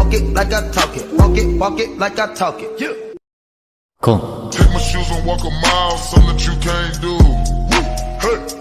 walk it like I talk it. Walk it like I talk it. Yeah. Cool. Take my shoes and walk a mile, something that you can't do. Hey.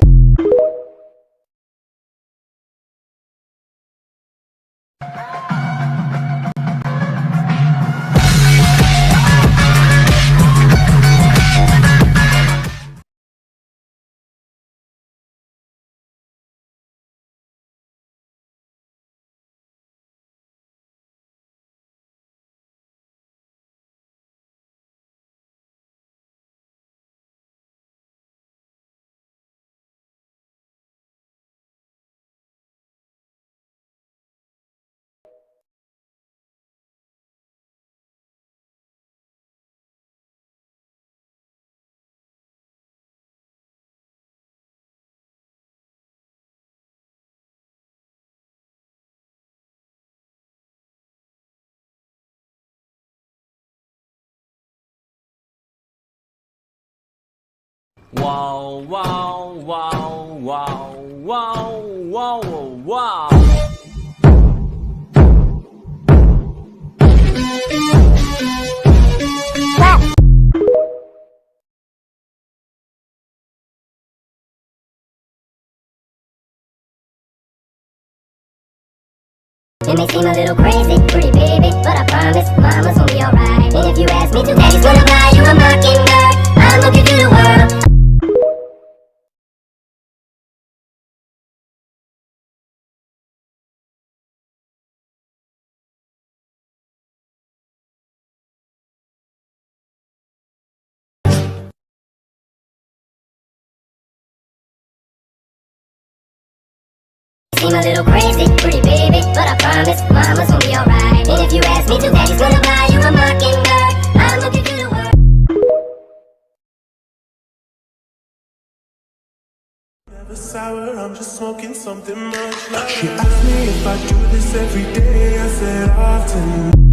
Wow, wow, wow, wow, wow, wow, wow. It may seem a little crazy, pretty baby, but I promise mama's gonna be alright. And if you ask me to, daddy's gonna buy you a mockingbird. I'ma give you the world. Seem a little crazy, pretty baby, but I promise mama's gonna be alright. And if you ask me to, daddy's gonna buy you a mockingbird. I'ma give you the world. Never sour, I'm just smoking something much lighter. She asked me if I do this every day, I said often.